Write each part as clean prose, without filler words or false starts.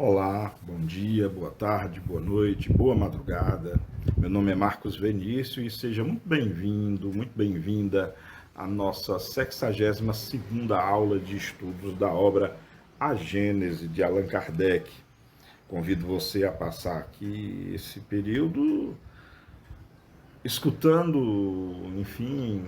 Olá, bom dia, boa tarde, boa noite, boa madrugada. Meu nome é Marcos Venício e seja muito bem-vindo, muito bem-vinda à nossa 62ª aula de estudos da obra A Gênese de Allan Kardec. Convido você a passar aqui esse período escutando, enfim,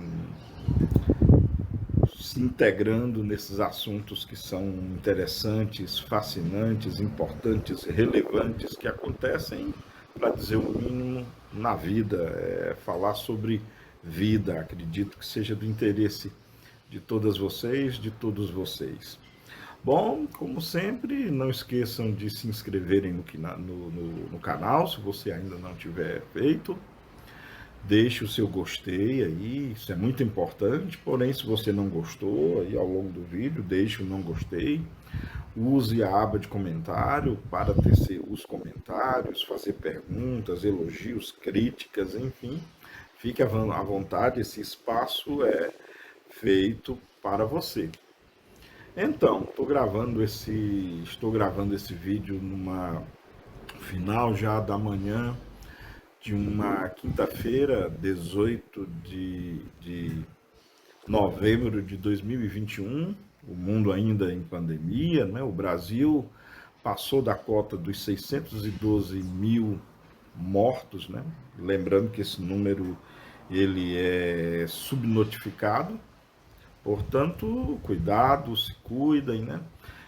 se integrando nesses assuntos que são interessantes, fascinantes, importantes, relevantes, que acontecem, para dizer o mínimo, na vida. Falar sobre vida, acredito que seja do interesse de todas vocês, de todos vocês. Bom, como sempre, não esqueçam de se inscreverem no canal, se você ainda não tiver feito. Deixe o seu gostei aí, isso é muito importante. Porém, se você não gostou, aí ao longo do vídeo, deixe o não gostei. Use a aba de comentário para tecer os comentários, fazer perguntas, elogios, críticas, enfim. Fique à vontade, esse espaço é feito para você. Então, estou gravando esse vídeo numa final já da manhã de uma quinta-feira, 18 de novembro de 2021, o mundo ainda em pandemia, né? O Brasil passou da cota dos 612 mil mortos, né? Lembrando que esse número ele é subnotificado, portanto, cuidado, se cuidem, né?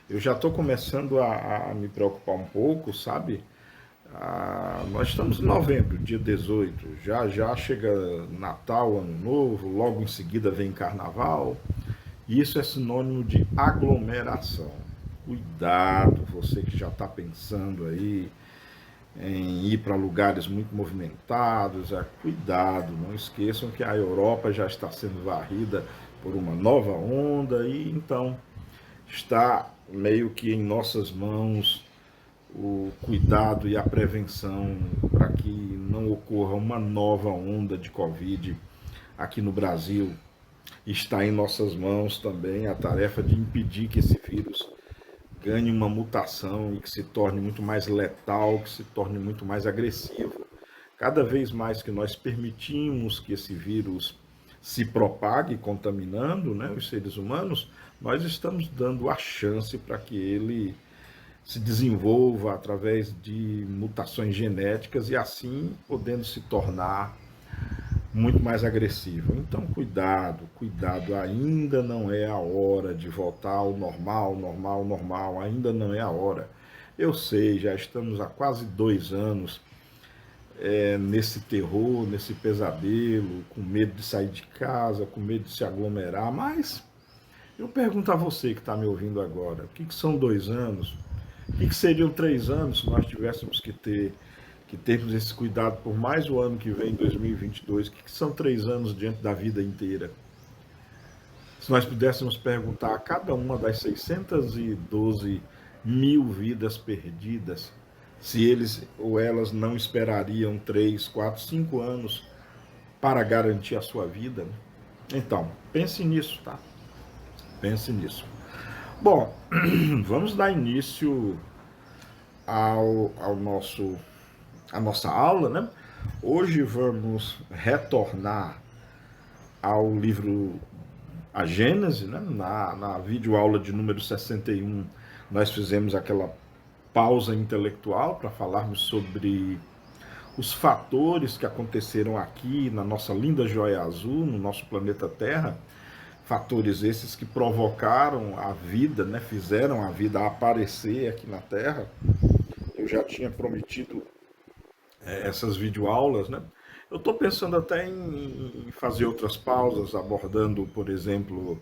Eu já estou começando a me preocupar um pouco, sabe? Nós estamos em novembro, dia 18. Já já chega Natal, Ano Novo, logo em seguida vem Carnaval. Isso é sinônimo de aglomeração. Cuidado, você que já está pensando aí em ir para lugares muito movimentados, cuidado, não esqueçam que a Europa já está sendo varrida por uma nova onda e então está meio que em nossas mãos o cuidado e a prevenção para que não ocorra uma nova onda de Covid aqui no Brasil. Está em nossas mãos também a tarefa de impedir que esse vírus ganhe uma mutação e que se torne muito mais letal, que se torne muito mais agressivo. Cada vez mais que nós permitimos que esse vírus se propague, contaminando, né, os seres humanos, nós estamos dando a chance para que ele se desenvolva através de mutações genéticas e assim podendo se tornar muito mais agressivo. Então, cuidado, cuidado, ainda não é a hora de voltar ao normal, normal, normal, ainda não é a hora. Eu sei, já estamos há quase 2 anos nesse terror, nesse pesadelo, com medo de sair de casa, com medo de se aglomerar, mas eu pergunto a você que está me ouvindo agora, o que são 2 anos? O que seriam 3 anos se nós tivéssemos que termos esse cuidado por mais o ano que vem, 2022? O que são 3 anos diante da vida inteira? Se nós pudéssemos perguntar a cada uma das 612 mil vidas perdidas, se eles ou elas não esperariam 3, 4, 5 anos para garantir a sua vida. Então, pense nisso, tá? Pense nisso. Bom, vamos dar início ao nosso a nossa aula, né? Hoje vamos retornar ao livro A Gênese, né? Na videoaula de número 61, nós fizemos aquela pausa intelectual para falarmos sobre os fatores que aconteceram aqui na nossa linda joia azul, no nosso planeta Terra, fatores esses que provocaram a vida, né? Fizeram a vida aparecer aqui na Terra. Eu já tinha prometido essas videoaulas, né? Eu estou pensando até em fazer outras pausas, abordando, por exemplo,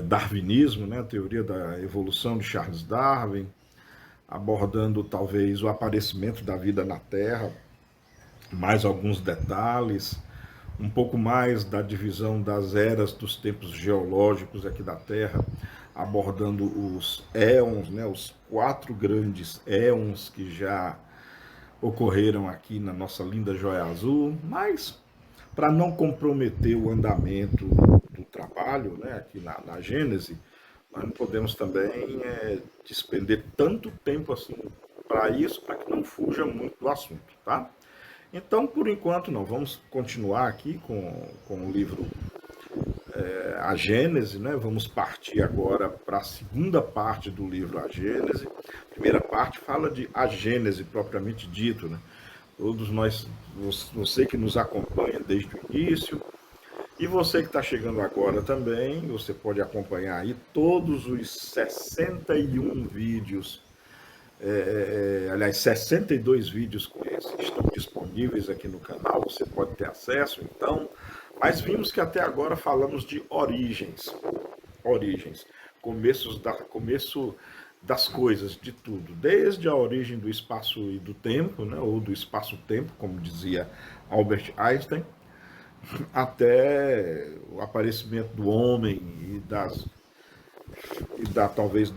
darwinismo, né? A teoria da evolução de Charles Darwin, abordando talvez o aparecimento da vida na Terra, mais alguns detalhes, um pouco mais da divisão das eras dos tempos geológicos aqui da Terra, abordando os éons, né, os 4 grandes éons que já ocorreram aqui na nossa linda joia azul, mas para não comprometer o andamento do trabalho, né, aqui na Gênese, Nós não podemos também despender tanto tempo assim para isso, para que não fuja muito do assunto, tá? Então, por enquanto, não. Vamos continuar aqui com o livro A Gênese, né? Vamos partir agora para a segunda parte do livro A Gênese. A primeira parte fala de a Gênese propriamente dito, né? Todos nós, você que nos acompanha desde o início, e você que está chegando agora também, você pode acompanhar aí todos os 61 vídeos, aliás, 62 vídeos com esse estão disponíveis aqui no canal, você pode ter acesso, então. Mas vimos que até agora falamos de origens, começo das coisas, de tudo, desde a origem do espaço e do tempo, né, ou do espaço-tempo, como dizia Albert Einstein, até o aparecimento do homem talvez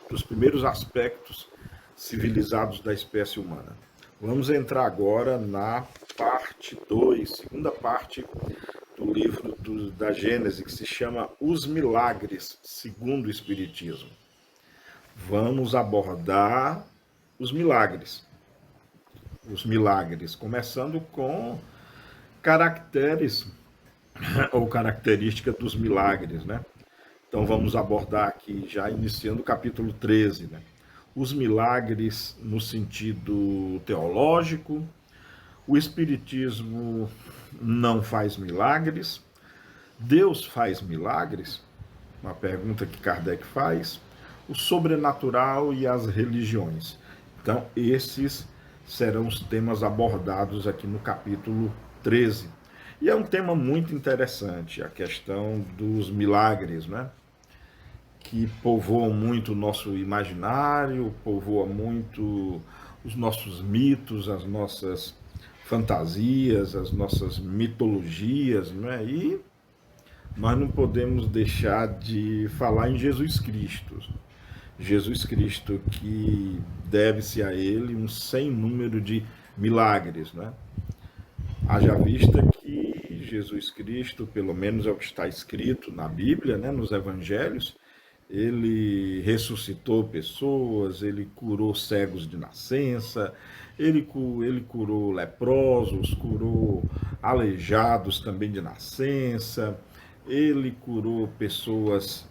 dos primeiros aspectos civilizados da espécie humana. Vamos entrar agora na parte 2, segunda parte do livro da Gênese, que se chama Os Milagres segundo o Espiritismo. Vamos abordar os milagres, começando com caracteres ou característica dos milagres, né? Então vamos abordar aqui, já iniciando o capítulo 13, né? Os milagres no sentido teológico, o Espiritismo não faz milagres, Deus faz milagres, uma pergunta que Kardec faz, o sobrenatural e as religiões. Então, esses serão os temas abordados aqui no capítulo 13. E é um tema muito interessante, a questão dos milagres, né? Que povoam muito o nosso imaginário, povoa muito os nossos mitos, as nossas fantasias, as nossas mitologias, né? E nós não podemos deixar de falar em Jesus Cristo. Jesus Cristo, que deve-se a ele um sem número de milagres, né? Haja vista que Jesus Cristo, pelo menos é o que está escrito na Bíblia, né, nos Evangelhos, ele ressuscitou pessoas, ele curou cegos de nascença, ele curou leprosos, curou aleijados também de nascença, ele curou pessoas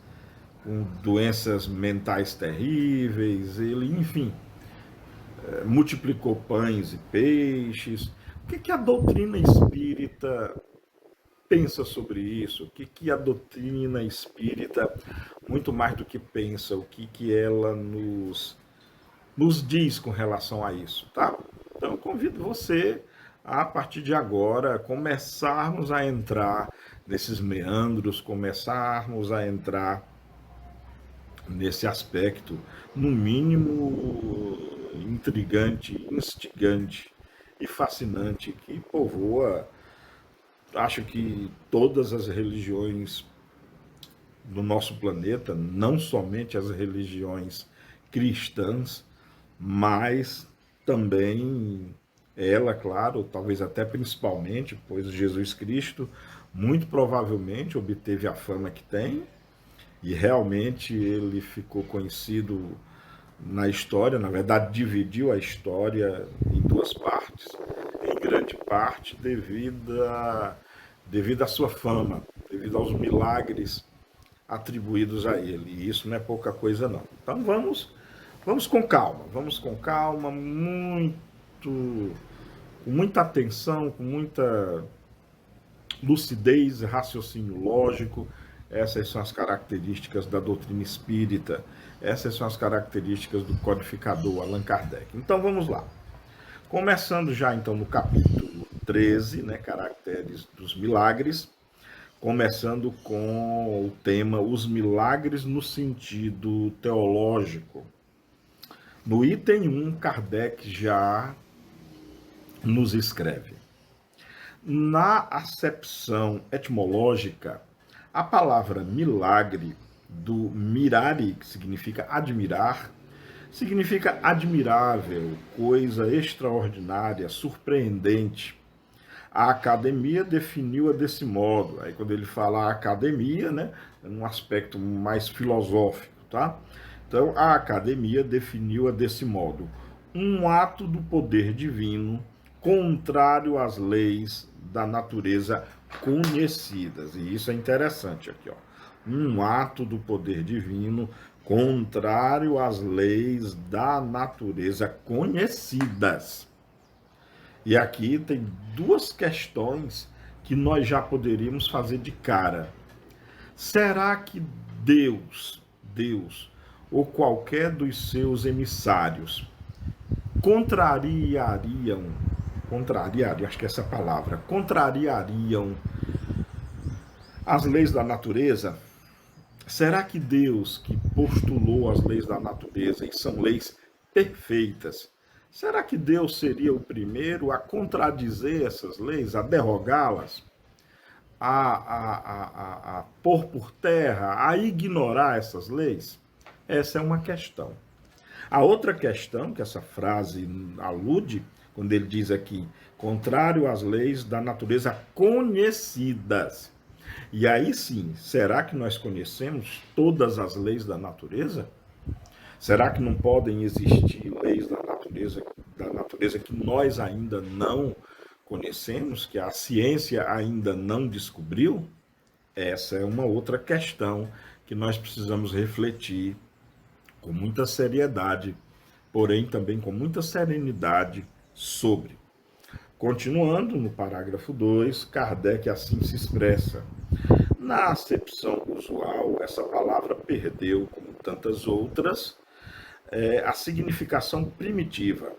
com doenças mentais terríveis, ele, enfim, multiplicou pães e peixes. O que a doutrina espírita pensa sobre isso? O que a doutrina espírita, muito mais do que pensa, o que ela nos diz com relação a isso, tá? Então eu convido você a partir de agora começarmos a entrar nesses meandros, começarmos a entrar nesse aspecto, no mínimo intrigante, instigante e fascinante que povoa, acho que todas as religiões do nosso planeta, não somente as religiões cristãs, mas também ela, claro, talvez até principalmente, pois Jesus Cristo muito provavelmente obteve a fama que tem e realmente ele ficou conhecido na história, na verdade dividiu a história em duas partes, em grande parte devido à sua fama, devido aos milagres atribuídos a ele. E isso não é pouca coisa não. Então vamos com calma, com muita atenção, com muita lucidez, raciocínio lógico. Essas são as características da doutrina espírita. Essas são as características do codificador Allan Kardec. Então vamos lá. Começando já então no capítulo 13, né, caracteres dos milagres, começando com o tema os milagres no sentido teológico. No item 1, Kardec já nos escreve: na acepção etimológica, a palavra milagre, do mirare, que significa admirar, significa admirável, coisa extraordinária, surpreendente. A academia definiu-a desse modo. Aí quando ele fala academia, né, é um aspecto mais filosófico, tá? Então, a academia definiu-a desse modo: um ato do poder divino contrário às leis da natureza conhecidas. E isso é interessante aqui, ó. Um ato do poder divino contrário às leis da natureza conhecidas. E aqui tem duas questões que nós já poderíamos fazer de cara. Será que Deus ou qualquer dos seus emissários acho que é essa palavra, contrariariam as leis da natureza? Será que Deus, que postulou as leis da natureza e são leis perfeitas, será que Deus seria o primeiro a contradizer essas leis, a derrogá-las, a pôr por terra, a ignorar essas leis? Essa é uma questão. A outra questão que essa frase alude, quando ele diz aqui, contrário às leis da natureza conhecidas. E aí sim, será que nós conhecemos todas as leis da natureza? Será que não podem existir leis da natureza que nós ainda não conhecemos, que a ciência ainda não descobriu? Essa é uma outra questão que nós precisamos refletir com muita seriedade, porém também com muita serenidade sobre. Continuando no parágrafo 2, Kardec assim se expressa: na acepção usual, essa palavra perdeu, como tantas outras, a significação primitiva.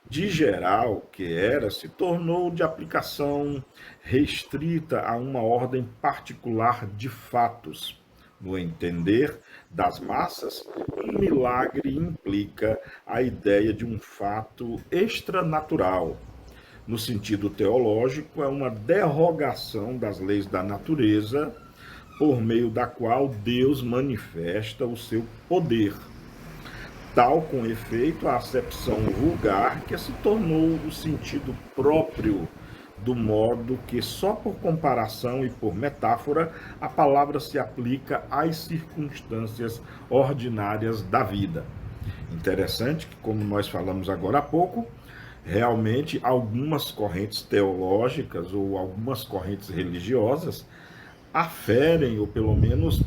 De geral, que era, se tornou de aplicação restrita a uma ordem particular de fatos. No entender das massas, um milagre implica a ideia de um fato extranatural. No sentido teológico, é uma derrogação das leis da natureza, por meio da qual Deus manifesta o seu poder. Tal, com efeito, a acepção vulgar, que se tornou o sentido próprio, do modo que, só por comparação e por metáfora, a palavra se aplica às circunstâncias ordinárias da vida. Interessante que, como nós falamos agora há pouco, realmente algumas correntes teológicas ou algumas correntes religiosas aferem, ou pelo menos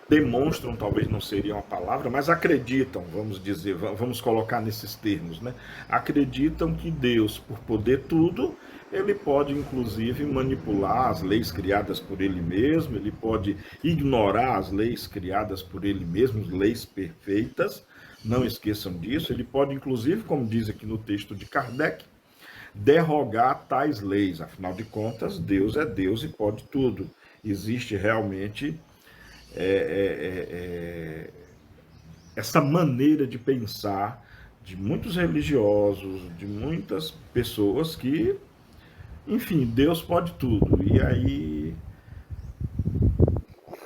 demonstram, talvez não seria uma palavra, mas acreditam, vamos dizer, vamos colocar nesses termos, né? Acreditam que Deus, por poder tudo, ele pode inclusive manipular as leis criadas por ele mesmo, ele pode ignorar as leis criadas por ele mesmo, leis perfeitas, não esqueçam disso, ele pode inclusive, como diz aqui no texto de Kardec, derrogar tais leis, afinal de contas, Deus é Deus e pode tudo. Existe realmente essa maneira de pensar de muitos religiosos, de muitas pessoas que, enfim, Deus pode tudo. E aí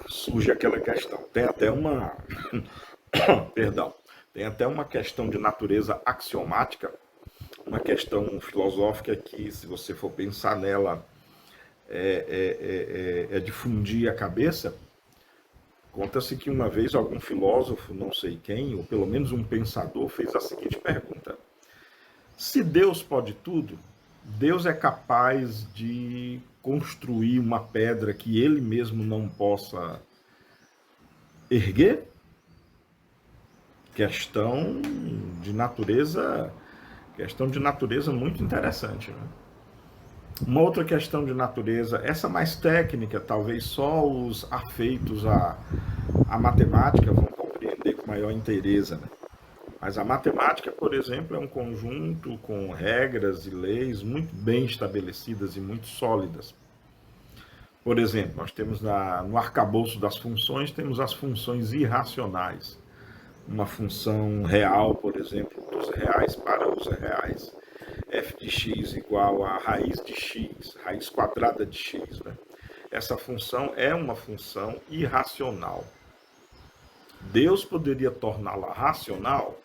surge aquela questão. Tem até uma, perdão, tem até uma questão de natureza axiomática, uma questão filosófica que, se você for pensar nela, é de fundir a cabeça. Conta-se que uma vez algum filósofo, não sei quem, ou pelo menos um pensador, fez a seguinte pergunta: se Deus pode tudo, Deus é capaz de construir uma pedra que ele mesmo não possa erguer? Questão de natureza muito interessante, né? Uma outra questão de natureza, essa mais técnica, talvez só os afeitos à matemática vão compreender com maior inteireza, né? Mas a matemática, por exemplo, é um conjunto com regras e leis muito bem estabelecidas e muito sólidas. Por exemplo, nós temos no arcabouço das funções, temos as funções irracionais. Uma função real, por exemplo, dos reais para os reais. F de x igual a raiz de x, raiz quadrada de x, né? Essa função é uma função irracional. Deus poderia torná-la racional?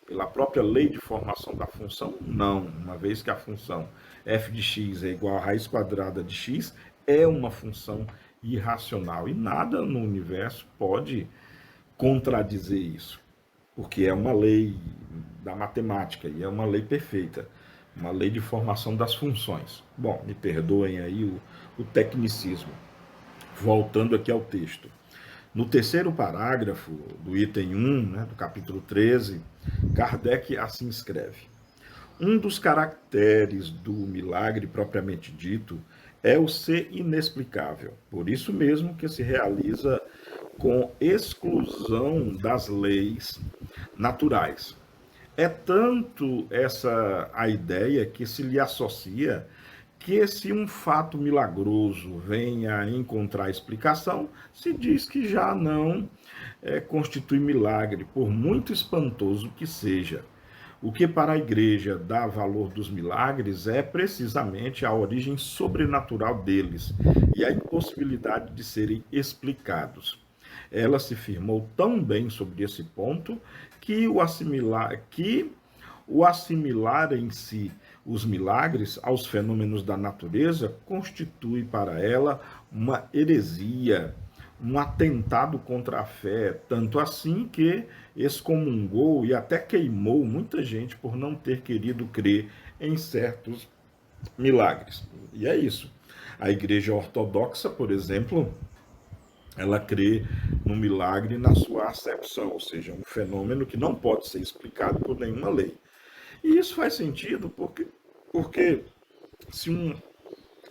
Pela própria lei de formação da função? Não, uma vez que a função f de x é igual a raiz quadrada de x, é uma função irracional. E nada no universo pode contradizer isso, porque é uma lei da matemática e é uma lei perfeita, uma lei de formação das funções. Bom, me perdoem aí o tecnicismo. Voltando aqui ao texto. No terceiro parágrafo do item 1, né, do capítulo 13, Kardec assim escreve: um dos caracteres do milagre propriamente dito é o ser inexplicável. Por isso mesmo que se realiza com exclusão das leis naturais. É tanto essa a ideia que se lhe associa que se um fato milagroso venha a encontrar explicação, se diz que já não constitui milagre, por muito espantoso que seja. O que para a igreja dá valor dos milagres é precisamente a origem sobrenatural deles e a impossibilidade de serem explicados. Ela se firmou tão bem sobre esse ponto que o assimilar em si os milagres aos fenômenos da natureza constitui para ela uma heresia, um atentado contra a fé, tanto assim que excomungou e até queimou muita gente por não ter querido crer em certos milagres. E é isso. A Igreja Ortodoxa, por exemplo, ela crê no milagre na sua acepção, ou seja, um fenômeno que não pode ser explicado por nenhuma lei. E isso faz sentido porque se, um,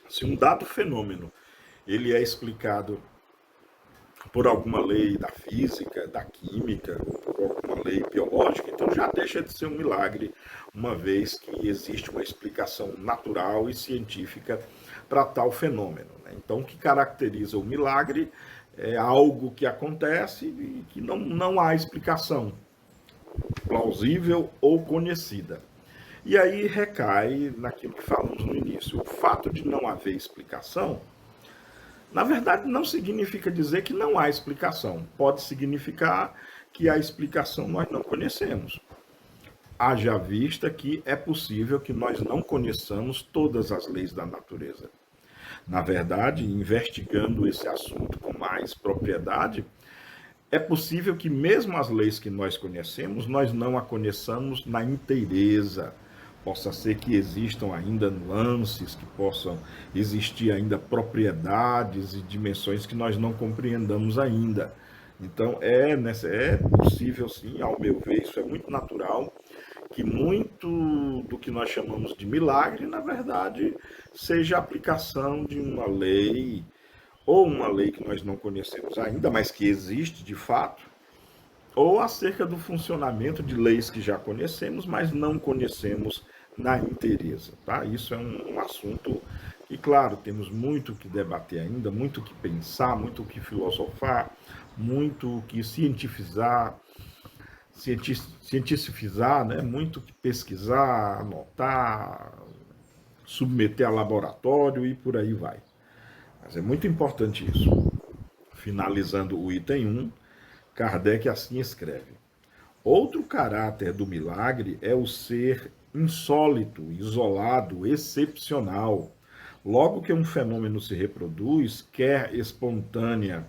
se um dado fenômeno ele é explicado por alguma lei da física, da química, por alguma lei biológica, então já deixa de ser um milagre, uma vez que existe uma explicação natural e científica para tal fenômeno. Né? Então, o que caracteriza o milagre é algo que acontece e que não há explicação plausível ou conhecida. E aí recai naquilo que falamos no início. O fato de não haver explicação, na verdade, não significa dizer que não há explicação. Pode significar que a explicação nós não conhecemos. Haja vista que é possível que nós não conheçamos todas as leis da natureza. Na verdade, investigando esse assunto com mais propriedade, é possível que mesmo as leis que nós conhecemos, nós não a conheçamos na inteireza. Possa ser que existam ainda nuances, que possam existir ainda propriedades e dimensões que nós não compreendamos ainda. Então, é possível sim, ao meu ver, isso é muito natural, que muito do que nós chamamos de milagre, na verdade, seja a aplicação de uma lei, ou uma lei que nós não conhecemos ainda, mas que existe de fato, ou acerca do funcionamento de leis que já conhecemos, mas não conhecemos na inteireza. Tá? Isso é um assunto que, claro, temos muito o que debater ainda, muito o que pensar, muito o que filosofar, muito o que cientificar, né? Muito o que pesquisar, anotar, submeter a laboratório e por aí vai. Mas é muito importante isso. Finalizando o item 1, Kardec assim escreve: outro caráter do milagre é o ser insólito, isolado, excepcional. Logo que um fenômeno se reproduz, quer espontânea,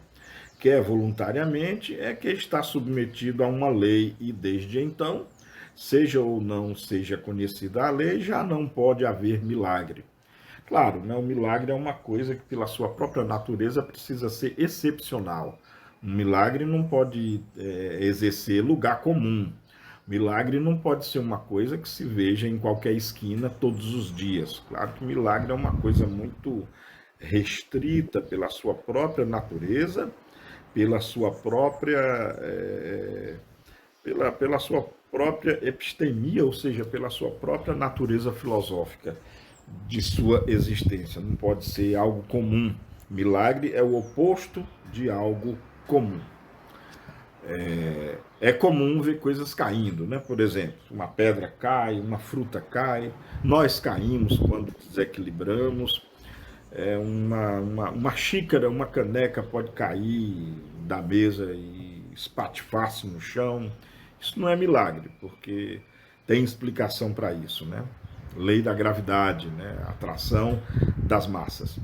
quer voluntariamente, é que está submetido a uma lei e desde então, seja ou não seja conhecida a lei, já não pode haver milagre. Claro, né, o milagre é uma coisa que, pela sua própria natureza, precisa ser excepcional. Um milagre não pode exercer lugar comum. Milagre não pode ser uma coisa que se veja em qualquer esquina todos os dias. Claro que milagre é uma coisa muito restrita pela sua própria natureza, pela sua própria, pela sua própria epistemia, ou seja, pela sua própria natureza filosófica de sua existência. Não pode ser algo comum. Milagre é o oposto de algo comum. É comum ver coisas caindo, né? Por exemplo, uma pedra cai, uma fruta cai, nós caímos quando desequilibramos, uma xícara, uma caneca pode cair da mesa e espatifar-se no chão. Isso não é milagre, porque tem explicação para isso, né? Lei da gravidade, né? Atração das massas.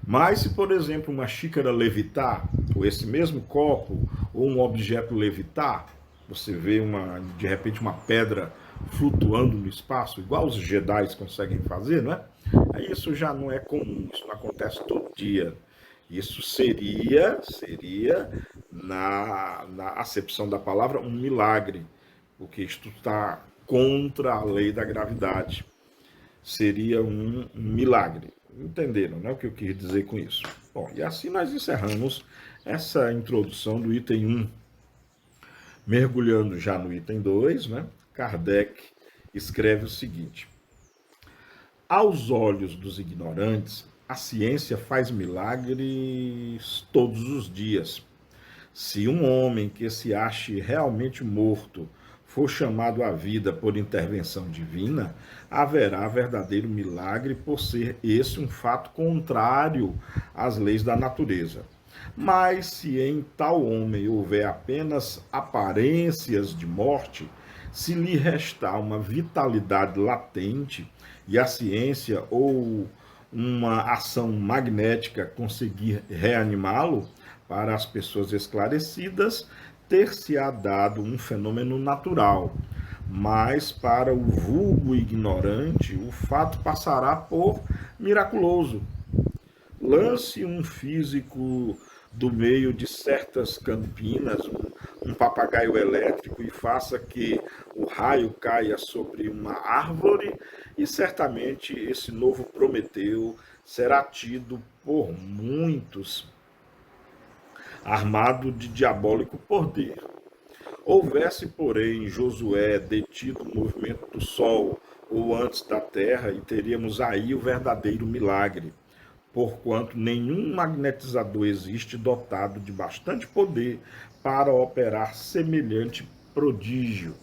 Mas se, por exemplo, uma xícara levitar, ou esse mesmo copo, ou um objeto levitar, você vê de repente uma pedra flutuando no espaço, igual os Jedi conseguem fazer, não é? Aí isso já não é comum, isso não acontece todo dia. Isso seria na acepção da palavra, um milagre, porque isto está contra a lei da gravidade. Seria um milagre. Entenderam, né, o que eu quis dizer com isso? Bom, e assim nós encerramos essa introdução do item 1. Mergulhando já no item 2, né, Kardec escreve o seguinte: aos olhos dos ignorantes, a ciência faz milagres todos os dias. Se um homem que se ache realmente morto for chamado à vida por intervenção divina, haverá verdadeiro milagre por ser esse um fato contrário às leis da natureza. Mas se em tal homem houver apenas aparências de morte, se lhe restar uma vitalidade latente e a ciência ou uma ação magnética conseguir reanimá-lo, para as pessoas esclarecidas, ter-se-á dado um fenômeno natural, mas para o vulgo ignorante, o fato passará por miraculoso. Lance um físico do meio de certas campinas, um papagaio elétrico, e faça que o raio caia sobre uma árvore, e certamente esse novo Prometeu será tido por muitos armado de diabólico poder. Houvesse, porém, Josué detido o movimento do Sol ou antes da Terra, e teríamos aí o verdadeiro milagre, porquanto nenhum magnetizador existe dotado de bastante poder para operar semelhante prodígio.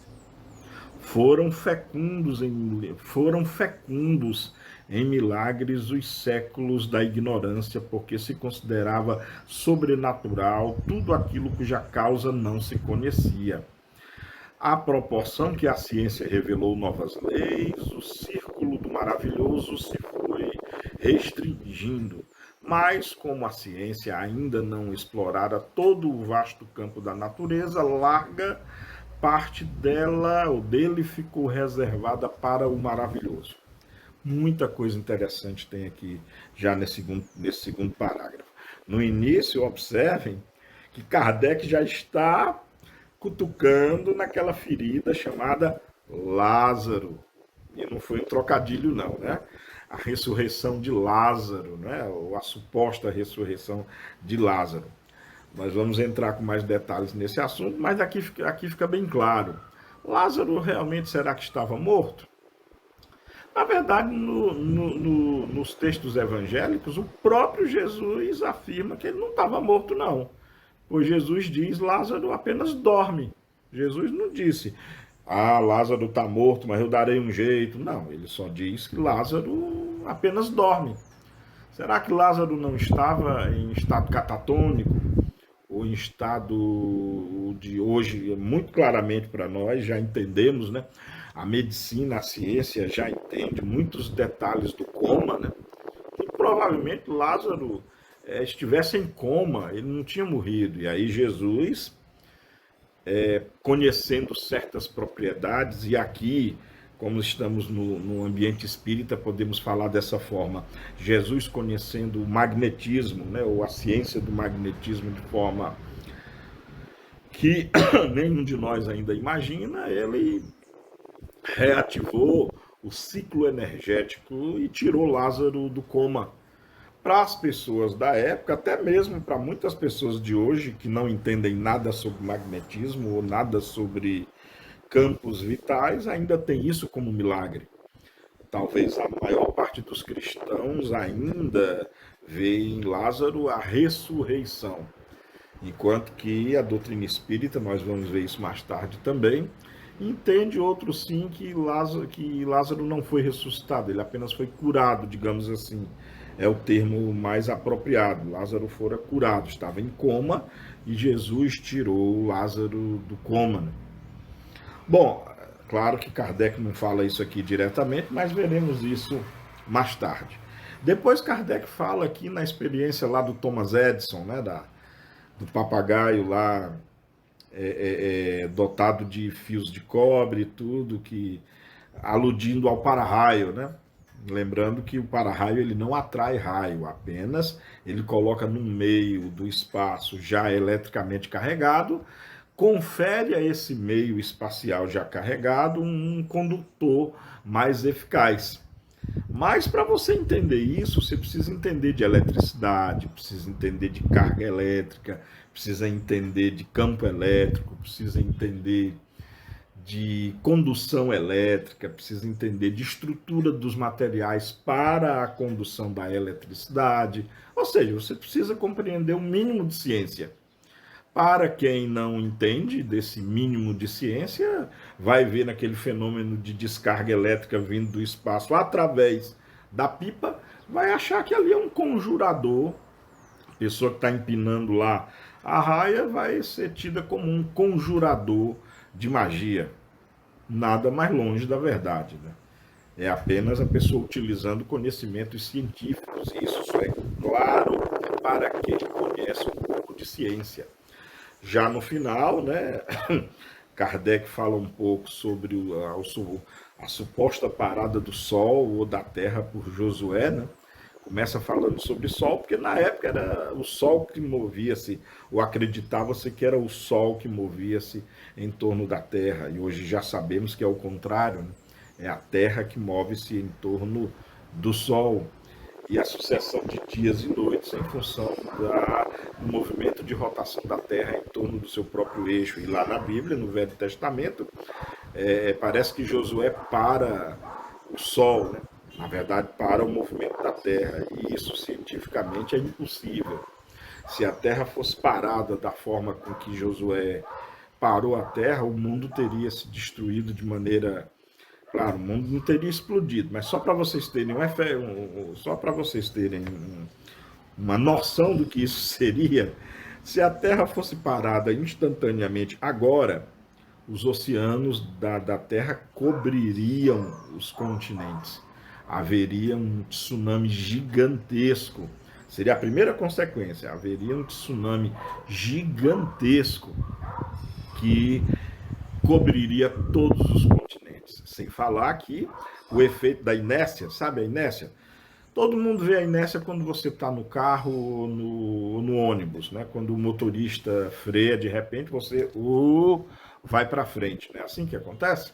Foram fecundos em milagres os séculos da ignorância, porque se considerava sobrenatural tudo aquilo cuja causa não se conhecia. À proporção que a ciência revelou novas leis, o círculo do maravilhoso se foi restringindo. Mas, como a ciência ainda não explorara todo o vasto campo da natureza, larga parte dela ou dele ficou reservada para o maravilhoso. Muita coisa interessante tem aqui já nesse segundo parágrafo. No início, observem que Kardec já está cutucando naquela ferida chamada Lázaro. E não foi um trocadilho, não, né? A ressurreição de Lázaro, né? Ou a suposta ressurreição de Lázaro. Nós vamos entrar com mais detalhes nesse assunto, mas aqui fica bem claro. Lázaro realmente será que estava morto? Na verdade, nos textos evangélicos, o próprio Jesus afirma que ele não estava morto, não. Pois Jesus diz, Lázaro apenas dorme. Jesus não disse, Lázaro está morto, mas eu darei um jeito. Não, ele só diz que Lázaro apenas dorme. Será que Lázaro não estava em estado catatônico? Ou em estado de hoje, muito claramente para nós, já entendemos, né? A medicina, a ciência já entende muitos detalhes do coma, né? E provavelmente Lázaro estivesse em coma, ele não tinha morrido. E aí Jesus, conhecendo certas propriedades, e aqui, como estamos no ambiente espírita, podemos falar dessa forma, Jesus conhecendo o magnetismo, né, ou a ciência do magnetismo de forma que nenhum de nós ainda imagina, ele reativou o ciclo energético e tirou Lázaro do coma. Para as pessoas da época, até mesmo para muitas pessoas de hoje que não entendem nada sobre magnetismo ou nada sobre campos vitais, ainda tem isso como milagre. Talvez a maior parte dos cristãos ainda vê em Lázaro a ressurreição, enquanto que a doutrina espírita, nós vamos ver isso mais tarde também, entende outro sim que Lázaro não foi ressuscitado, ele apenas foi curado, digamos assim. É o termo mais apropriado. Lázaro fora curado, estava em coma e Jesus tirou Lázaro do coma. Bom, claro que Kardec não fala isso aqui diretamente, mas veremos isso mais tarde. Depois Kardec fala aqui na experiência lá do Thomas Edison, né, do papagaio lá dotado de fios de cobre e tudo, que aludindo ao para-raio, né? Lembrando que o para-raio ele não atrai raio, apenas ele coloca no meio do espaço já eletricamente carregado, confere a esse meio espacial já carregado um condutor mais eficaz. Mas para você entender isso, você precisa entender de eletricidade, precisa entender de carga elétrica, precisa entender de campo elétrico, precisa entender de condução elétrica, precisa entender de estrutura dos materiais para a condução da eletricidade. Ou seja, você precisa compreender o mínimo de ciência. Para quem não entende desse mínimo de ciência, vai ver naquele fenômeno de descarga elétrica vindo do espaço através da pipa, vai achar que ali é um conjurador. A pessoa que está empinando lá a raia vai ser tida como um conjurador de magia. Nada mais longe da verdade, né? É apenas a pessoa utilizando conhecimentos científicos. E isso só é claro para quem conhece um pouco de ciência. Já no final, né, Kardec fala um pouco sobre a suposta parada do Sol ou da Terra por Josué, né? Começa falando sobre Sol, porque na época era o Sol que movia-se, ou acreditava-se que era o Sol que movia-se em torno da Terra, e hoje já sabemos que é o contrário, né? É a Terra que move-se em torno do Sol. E a sucessão de dias e noites em função do movimento de rotação da Terra em torno do seu próprio eixo. E lá na Bíblia, no Velho Testamento, parece que Josué para o Sol, né? Na verdade, para o movimento da Terra. E isso cientificamente é impossível. Se a Terra fosse parada da forma com que Josué parou a Terra, o mundo teria se destruído de maneira. Claro, o mundo não teria explodido, mas só para vocês terem só para vocês terem uma noção do que isso seria, se a Terra fosse parada instantaneamente agora, os oceanos da Terra cobririam os continentes. Haveria um tsunami gigantesco. Seria a primeira consequência. Haveria um tsunami gigantesco que cobriria todos os continentes. Sem falar que o efeito da inércia, sabe a inércia? Todo mundo vê a inércia quando você está no carro ou no ônibus, né? Quando o motorista freia, de repente você vai para frente. Não é assim que acontece?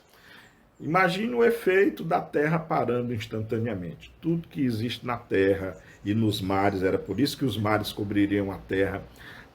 Imagine o efeito da Terra parando instantaneamente. Tudo que existe na Terra e nos mares, era por isso que os mares cobririam a Terra,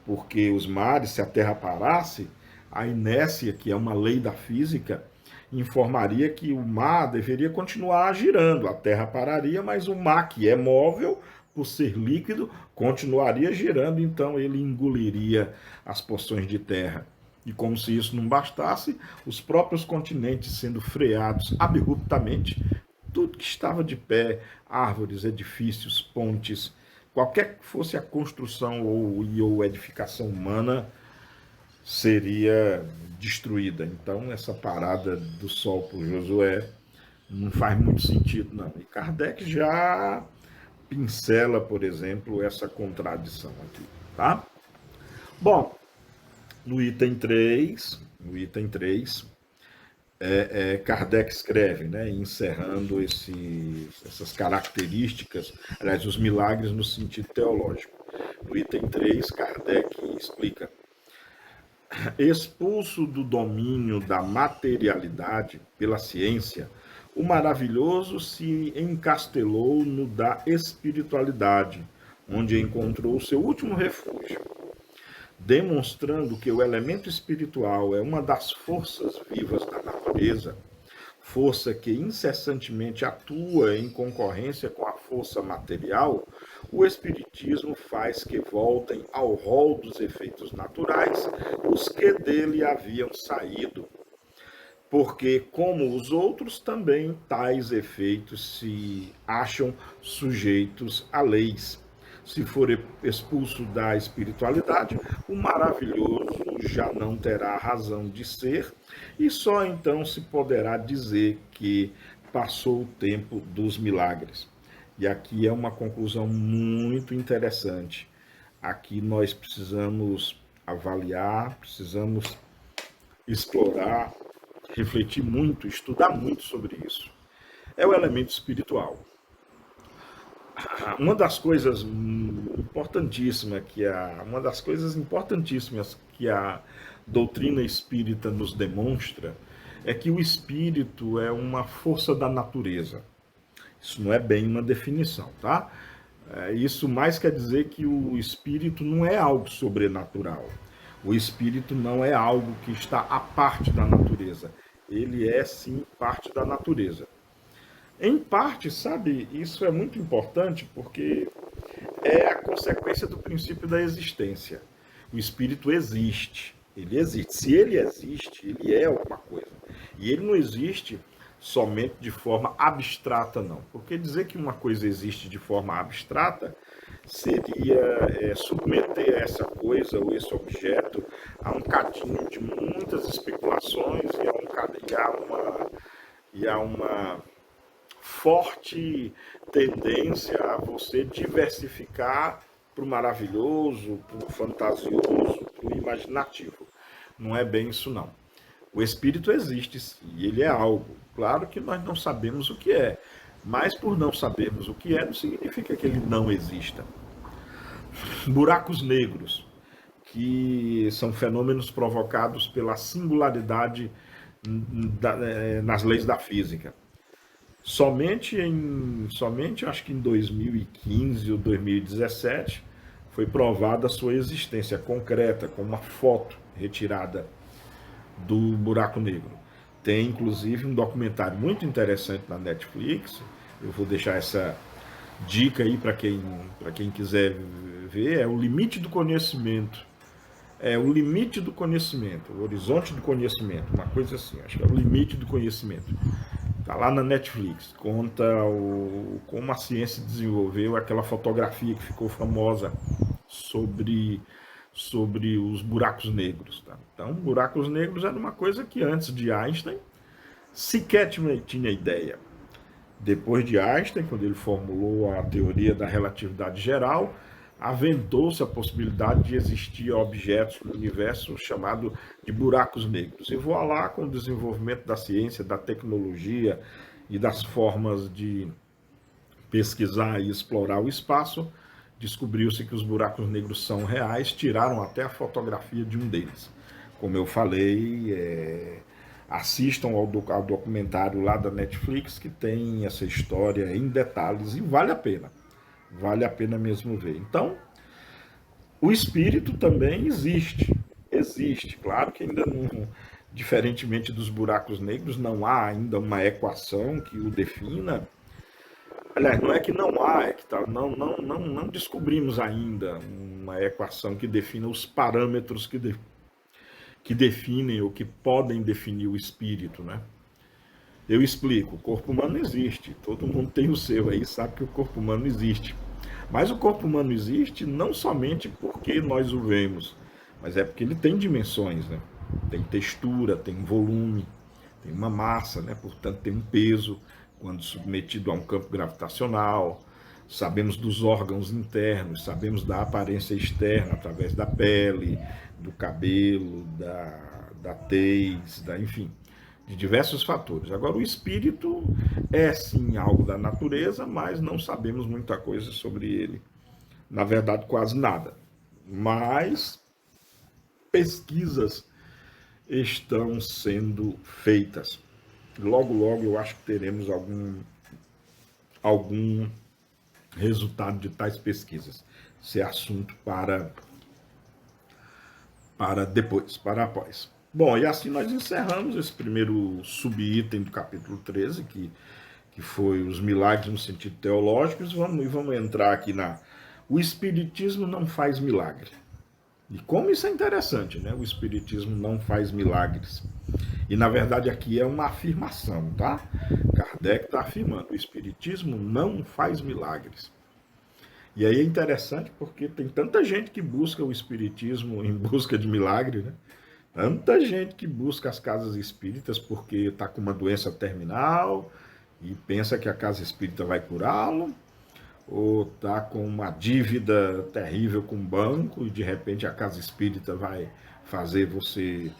porque os mares, se a Terra parasse, a inércia, que é uma lei da física, informaria que o mar deveria continuar girando. A Terra pararia, mas o mar, que é móvel, por ser líquido, continuaria girando, então ele engoliria as porções de terra. E como se isso não bastasse, os próprios continentes sendo freados abruptamente, tudo que estava de pé, árvores, edifícios, pontes, qualquer que fosse a construção ou edificação humana, seria destruída. Então, essa parada do Sol por Josué não faz muito sentido, não. E Kardec já pincela, por exemplo, essa contradição aqui, tá? Bom, no item 3, Kardec escreve, né, encerrando essas características, aliás, os milagres no sentido teológico. No item 3, Kardec explica: expulso do domínio da materialidade pela ciência, o maravilhoso se encastelou no da espiritualidade, onde encontrou seu último refúgio, demonstrando que o elemento espiritual é uma das forças vivas da natureza, força que incessantemente atua em concorrência com a força material. O Espiritismo faz que voltem ao rol dos efeitos naturais os que dele haviam saído, porque, como os outros, também tais efeitos se acham sujeitos a leis. Se for expulso da espiritualidade, o maravilhoso já não terá razão de ser, e só então se poderá dizer que passou o tempo dos milagres. E aqui é uma conclusão muito interessante. Aqui nós precisamos avaliar, precisamos explorar, refletir muito, estudar muito sobre isso. É o elemento espiritual. Uma das coisas importantíssimas que a doutrina espírita nos demonstra é que o espírito é uma força da natureza. Isso não é bem uma definição, tá? Isso mais quer dizer que o espírito não é algo sobrenatural. O espírito não é algo que está à parte da natureza. Ele é sim parte da natureza. Em parte, sabe, isso é muito importante porque é a consequência do princípio da existência. O espírito existe, ele existe. Se ele existe, ele é alguma coisa. E ele não existe somente de forma abstrata, não. Porque dizer que uma coisa existe de forma abstrata seria submeter essa coisa ou esse objeto a um cadinho de muitas especulações e a uma forte tendência a você diversificar para o maravilhoso, para o fantasioso, para o imaginativo. Não é bem isso, não. O espírito existe e ele é algo. Claro que nós não sabemos o que é, mas por não sabermos o que é, não significa que ele não exista. Buracos negros, que são fenômenos provocados pela singularidade nas leis da física. Somente acho que em 2015 ou 2017 foi provada a sua existência concreta com uma foto retirada do buraco negro. Tem inclusive um documentário muito interessante na Netflix. Eu vou deixar essa dica aí para quem quiser ver. É o limite do conhecimento. É o limite do conhecimento, o horizonte do conhecimento, uma coisa assim. Acho que é o limite do conhecimento. Está lá na Netflix, conta como a ciência desenvolveu aquela fotografia que ficou famosa sobre os buracos negros. Tá? Então, buracos negros era uma coisa que antes de Einstein sequer tinha ideia. Depois de Einstein, quando ele formulou a teoria da relatividade geral, aventou-se a possibilidade de existir objetos no universo chamado de buracos negros. E vou lá com o desenvolvimento da ciência, da tecnologia e das formas de pesquisar e explorar o espaço, descobriu-se que os buracos negros são reais, tiraram até a fotografia de um deles. Como eu falei, assistam ao documentário lá da Netflix, que tem essa história em detalhes e vale a pena. Vale a pena mesmo ver. Então, o espírito também existe. Existe. Claro que ainda não, diferentemente dos buracos negros, não há ainda uma equação que o defina. Aliás, não é que não há, é que não descobrimos ainda uma equação que defina os parâmetros que definem ou que podem definir o espírito, né? Eu explico, o corpo humano existe, todo mundo tem o seu aí, sabe que o corpo humano existe. Mas o corpo humano existe não somente porque nós o vemos, mas é porque ele tem dimensões, né? Tem textura, tem volume, tem uma massa, né? Portanto tem um peso quando submetido a um campo gravitacional. Sabemos dos órgãos internos, sabemos da aparência externa através da pele, do cabelo, da tez, enfim, de diversos fatores. Agora, o espírito é sim algo da natureza, mas não sabemos muita coisa sobre ele. Na verdade, quase nada. Mas pesquisas estão sendo feitas. Logo, logo, eu acho que teremos algum resultado de tais pesquisas. Esse é assunto para depois, para após. Bom, e assim nós encerramos esse primeiro subitem do capítulo 13, que foi os milagres no sentido teológico, e vamos entrar aqui O Espiritismo não faz milagre. E como isso é interessante, né? O Espiritismo não faz milagres. E, na verdade, aqui é uma afirmação, tá? Kardec está afirmando, o Espiritismo não faz milagres. E aí é interessante porque tem tanta gente que busca o espiritismo em busca de milagre, né? Tanta gente que busca as casas espíritas porque está com uma doença terminal e pensa que a casa espírita vai curá-lo, ou está com uma dívida terrível com o banco e de repente a casa espírita vai fazer você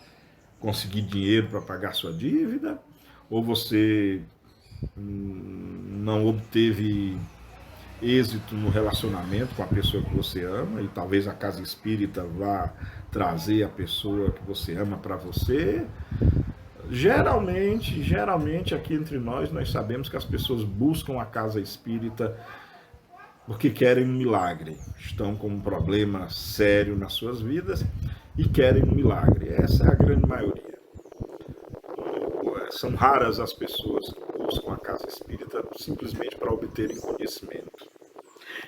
conseguir dinheiro para pagar sua dívida, ou você não obteve êxito no relacionamento com a pessoa que você ama e talvez a casa espírita vá trazer a pessoa que você ama para você. Geralmente aqui entre nós sabemos que as pessoas buscam a casa espírita porque querem um milagre, estão com um problema sério nas suas vidas e querem um milagre. Essa é a grande maioria. São raras as pessoas que buscam a casa espírita simplesmente para obterem conhecimento.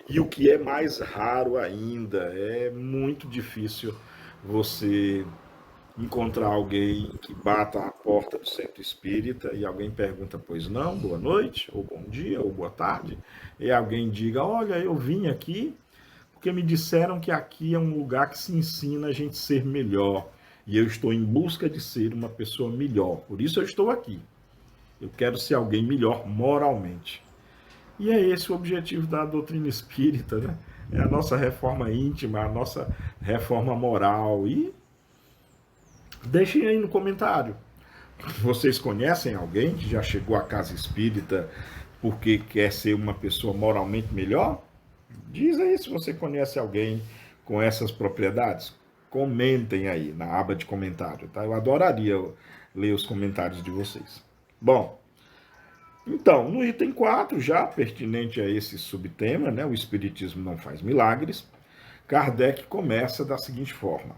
E o que é mais raro ainda, é muito difícil você encontrar alguém que bata a porta do centro espírita e alguém pergunta, pois não, boa noite, ou bom dia, ou boa tarde, e alguém diga, olha, eu vim aqui porque me disseram que aqui é um lugar que se ensina a gente ser melhor, e eu estou em busca de ser uma pessoa melhor, por isso eu estou aqui. Eu quero ser alguém melhor moralmente. E é esse o objetivo da doutrina espírita, né? É a nossa reforma íntima, a nossa reforma moral. E deixem aí no comentário. Vocês conhecem alguém que já chegou à casa espírita porque quer ser uma pessoa moralmente melhor? Diz aí se você conhece alguém com essas propriedades. Comentem aí na aba de comentário, tá? Eu adoraria ler os comentários de vocês. Bom, então, no item 4, já pertinente a esse subtema, né, o Espiritismo não faz milagres, Kardec começa da seguinte forma: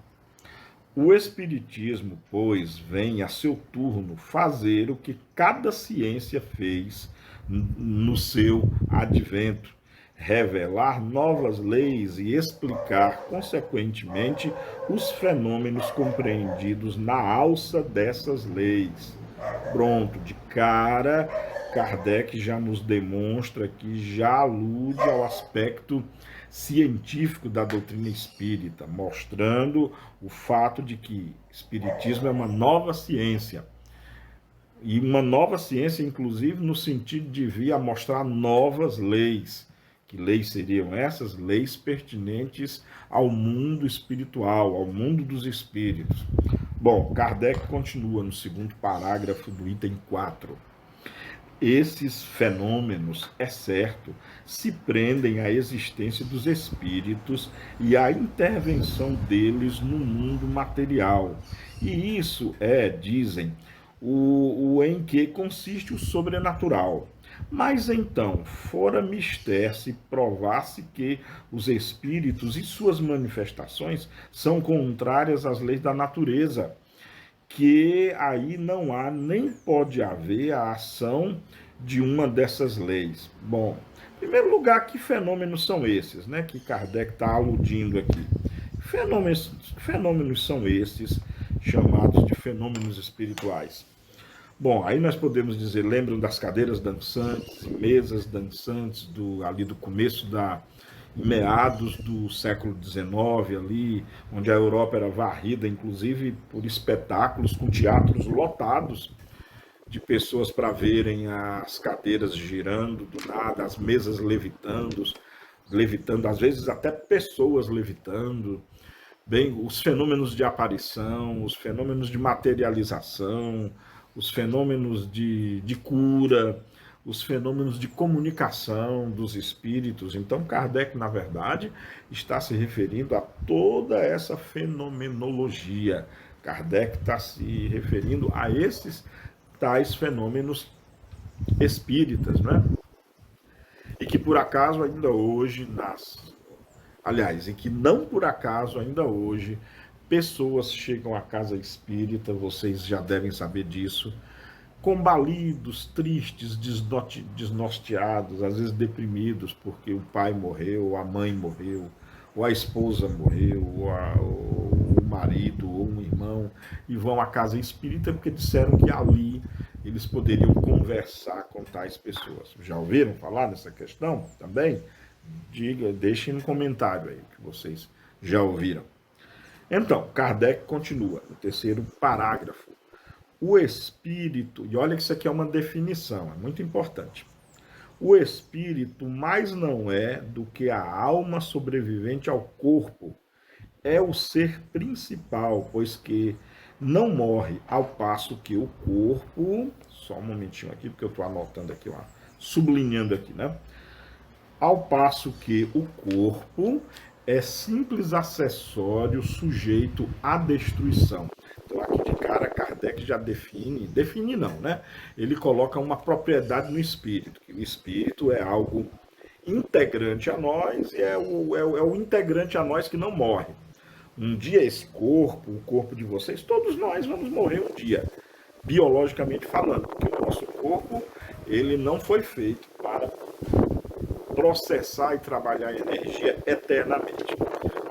o Espiritismo, pois, vem a seu turno fazer o que cada ciência fez no seu advento, revelar novas leis e explicar, consequentemente, os fenômenos compreendidos na alça dessas leis. Pronto, de cara, Kardec já nos demonstra que já alude ao aspecto científico da doutrina espírita, mostrando o fato de que espiritismo é uma nova ciência. E uma nova ciência, inclusive, no sentido de vir a mostrar novas leis. Que leis seriam essas? Leis pertinentes ao mundo espiritual, ao mundo dos espíritos. Bom, Kardec continua no segundo parágrafo do item 4. Esses fenômenos, é certo, se prendem à existência dos espíritos e à intervenção deles no mundo material. E isso é, dizem, o em que consiste o sobrenatural. Mas então, fora mister se provasse que os espíritos e suas manifestações são contrárias às leis da natureza, que aí não há nem pode haver a ação de uma dessas leis. Bom, em primeiro lugar, que fenômenos são esses, né, que Kardec está aludindo aqui? Fenômenos são esses chamados de fenômenos espirituais. Bom, aí nós podemos dizer, lembram das cadeiras dançantes, mesas dançantes ali do começo meados do século XIX, ali, onde a Europa era varrida, inclusive, por espetáculos com teatros lotados de pessoas para verem as cadeiras girando do nada, as mesas levitando, às vezes até pessoas levitando. Bem, os fenômenos de aparição, os fenômenos de materialização, os fenômenos de cura, os fenômenos de comunicação dos espíritos. Então, Kardec, na verdade, está se referindo a toda essa fenomenologia. Kardec está se referindo a esses tais fenômenos espíritas, né? E que por acaso ainda hoje aliás, e que não por acaso ainda hoje pessoas chegam à casa espírita, vocês já devem saber disso, combalidos, tristes, desnorteados, às vezes deprimidos, porque o pai morreu, a mãe morreu, ou a esposa morreu, ou o marido, ou um irmão, e vão à casa espírita porque disseram que ali eles poderiam conversar com tais pessoas. Já ouviram falar nessa questão também? Deixem no comentário aí que vocês já ouviram. Então, Kardec continua no terceiro parágrafo. O espírito, e olha que isso aqui é uma definição, é muito importante. O espírito mais não é do que a alma sobrevivente ao corpo. É o ser principal, pois que não morre, ao passo que o corpo. Só um momentinho aqui, porque eu estou anotando aqui, ó, sublinhando aqui, né? Ao passo que o corpo é simples acessório sujeito à destruição. Então, aqui de cara, Kardec já define não, né? Ele coloca uma propriedade no espírito, que o espírito é algo integrante a nós e é o integrante a nós que não morre. Um dia esse corpo, o corpo de vocês, todos nós vamos morrer um dia, biologicamente falando, porque o nosso corpo, ele não foi feito para processar e trabalhar energia eternamente.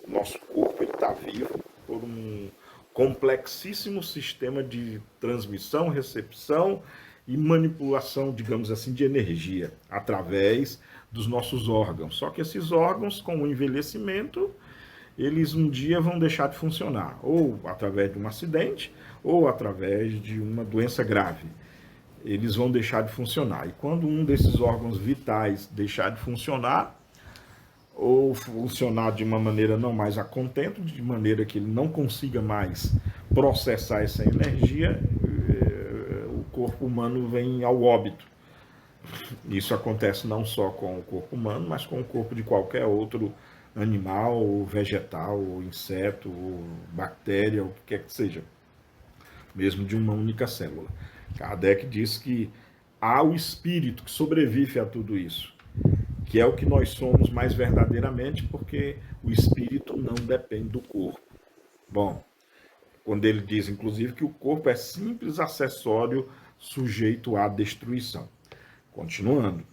Nosso corpo está vivo por um complexíssimo sistema de transmissão, recepção e manipulação, digamos assim, de energia através dos nossos órgãos. Só que esses órgãos, com o envelhecimento, eles um dia vão deixar de funcionar, ou através de um acidente, ou através de uma doença grave. Eles vão deixar de funcionar. E quando um desses órgãos vitais deixar de funcionar, ou funcionar de uma maneira não mais a contento, de maneira que ele não consiga mais processar essa energia, o corpo humano vem ao óbito. Isso acontece não só com o corpo humano, mas com o corpo de qualquer outro animal, ou vegetal, ou inseto, ou bactéria, ou o que quer que seja, mesmo de uma única célula. Kardec diz que há o espírito que sobrevive a tudo isso, que é o que nós somos mais verdadeiramente, porque o espírito não depende do corpo. Bom, quando ele diz, inclusive, que o corpo é simples acessório sujeito à destruição. Continuando.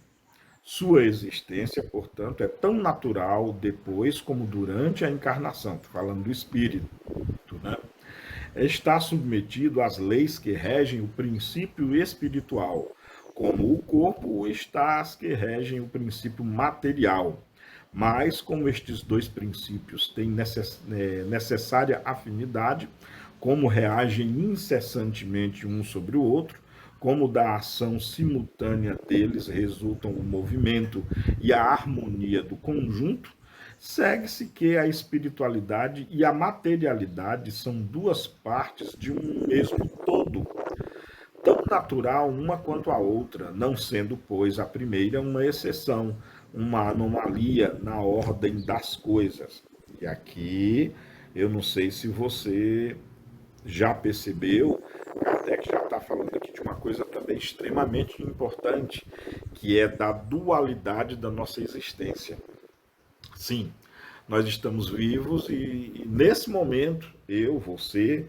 Sua existência, portanto, é tão natural depois como durante a encarnação. Estou falando do espírito, né? Está submetido às leis que regem o princípio espiritual, como o corpo está às que regem o princípio material. Mas, como estes dois princípios têm necessária afinidade, como reagem incessantemente um sobre o outro, como da ação simultânea deles resultam o movimento e a harmonia do conjunto, segue-se que a espiritualidade e a materialidade são duas partes de um mesmo todo, tão natural uma quanto a outra, não sendo, pois, a primeira uma exceção, uma anomalia na ordem das coisas. E aqui, eu não sei se você já percebeu, Kardec já está falando aqui de uma coisa também extremamente importante, que é da dualidade da nossa existência. Sim, nós estamos vivos e nesse momento, eu, você,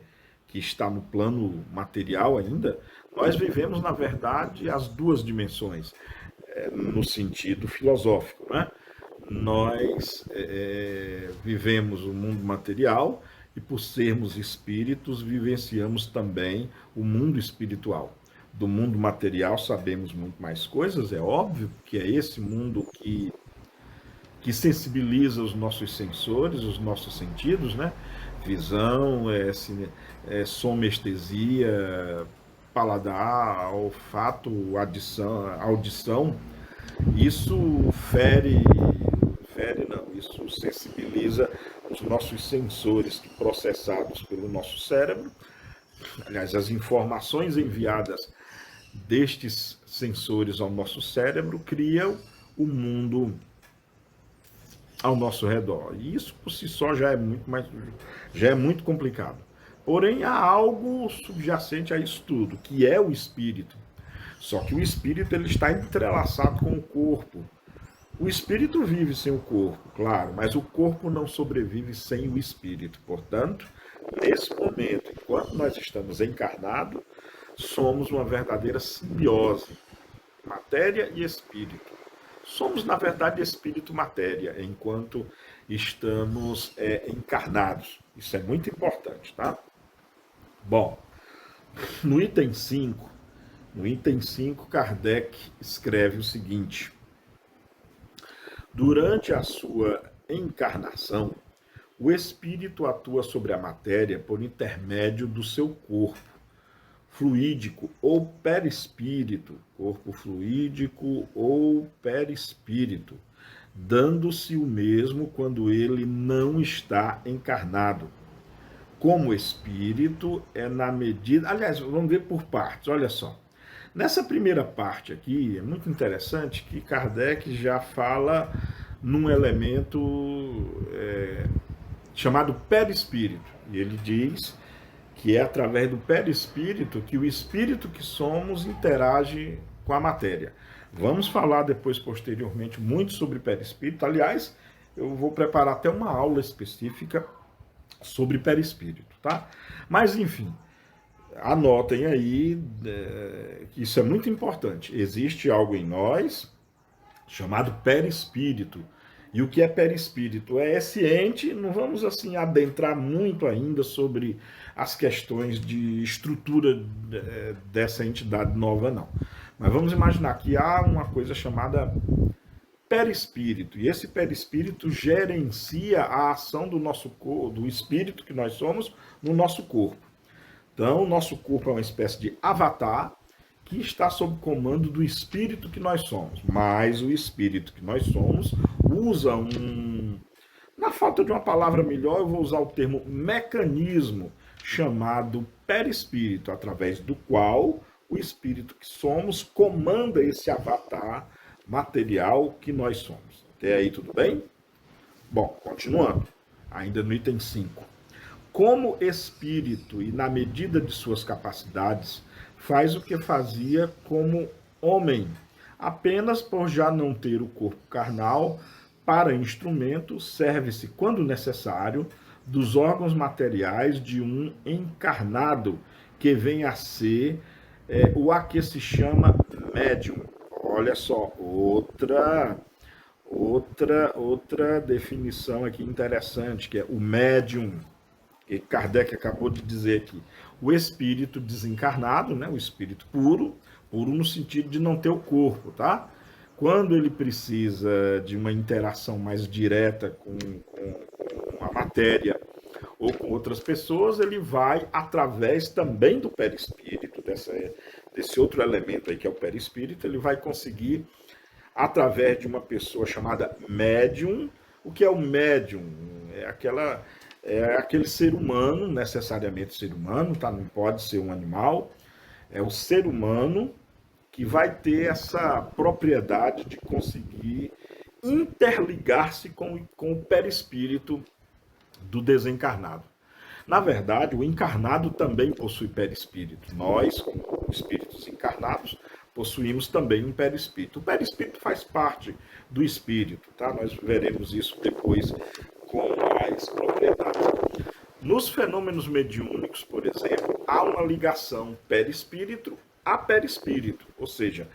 que está no plano material ainda, nós vivemos, na verdade, as duas dimensões, no sentido filosófico, né? Nós vivemos o mundo material e, por sermos espíritos, vivenciamos também o mundo espiritual. Do mundo material sabemos muito mais coisas, é óbvio, que é esse mundo que sensibiliza os nossos sensores, os nossos sentidos, né? Visão, somestesia, paladar, olfato, audição. Isso fere não, isso sensibiliza os nossos sensores que, processados pelo nosso cérebro, aliás, as informações enviadas destes sensores ao nosso cérebro criam o mundo ao nosso redor. E isso por si só já é muito complicado. Porém, há algo subjacente a isso tudo, que é o espírito. Só que o espírito ele está entrelaçado com o corpo. O espírito vive sem o corpo, claro, mas o corpo não sobrevive sem o espírito. Portanto, nesse momento, enquanto nós estamos encarnados, somos uma verdadeira simbiose, matéria e espírito. Somos, na verdade, espírito-matéria, enquanto estamos encarnados. Isso é muito importante, tá? Bom, no item 5, Kardec escreve o seguinte: Durante a sua encarnação, o espírito atua sobre a matéria por intermédio do seu corpo fluídico ou perispírito, corpo fluídico ou perispírito, dando-se o mesmo quando ele não está encarnado. Como espírito é na medida. Aliás, vamos ver por partes, olha só. Nessa primeira parte aqui, é muito interessante que Kardec já fala num elemento chamado perispírito. E ele diz que é através do perispírito que o espírito que somos interage com a matéria. Vamos falar depois, posteriormente, muito sobre perispírito. Aliás, eu vou preparar até uma aula específica sobre perispírito, tá? Mas, enfim, anotem aí que isso é muito importante. Existe algo em nós chamado perispírito. E o que é perispírito? É esse ente, não vamos assim adentrar muito ainda sobre as questões de estrutura dessa entidade nova, não. Mas vamos imaginar que há uma coisa chamada perispírito, e esse perispírito gerencia a ação do nosso corpo, do espírito que nós somos no nosso corpo. Então, o nosso corpo é uma espécie de avatar que está sob comando do espírito que nós somos. Mas o espírito que nós somos usa na falta de uma palavra melhor, eu vou usar o termo mecanismo chamado perispírito, através do qual o espírito que somos comanda esse avatar material que nós somos. Até aí tudo bem? Bom, continuando, ainda no item 5. Como espírito e na medida de suas capacidades, faz o que fazia como homem, apenas por já não ter o corpo carnal, para instrumento, serve-se, quando necessário, dos órgãos materiais de um encarnado, que vem a ser o a que se chama médium. Olha só, outra definição aqui interessante, que é o médium, que Kardec acabou de dizer aqui. O espírito desencarnado, né, o espírito puro, puro no sentido de não ter o corpo, tá? Quando ele precisa de uma interação mais direta com a matéria ou com outras pessoas, ele vai através também do perispírito, desse outro elemento aí que é o perispírito, ele vai conseguir, através de uma pessoa chamada médium. O que é o médium? É aquele ser humano, necessariamente ser humano, tá? Não pode ser um animal, é o ser humano que vai ter essa propriedade de conseguir interligar-se com o perispírito do desencarnado. Na verdade, o encarnado também possui perispírito. Nós, como espíritos encarnados, possuímos também um perispírito. O perispírito faz parte do espírito, tá? Nós veremos isso depois com mais propriedade. Nos fenômenos mediúnicos, por exemplo, há uma ligação perispírito a perispírito, ou seja,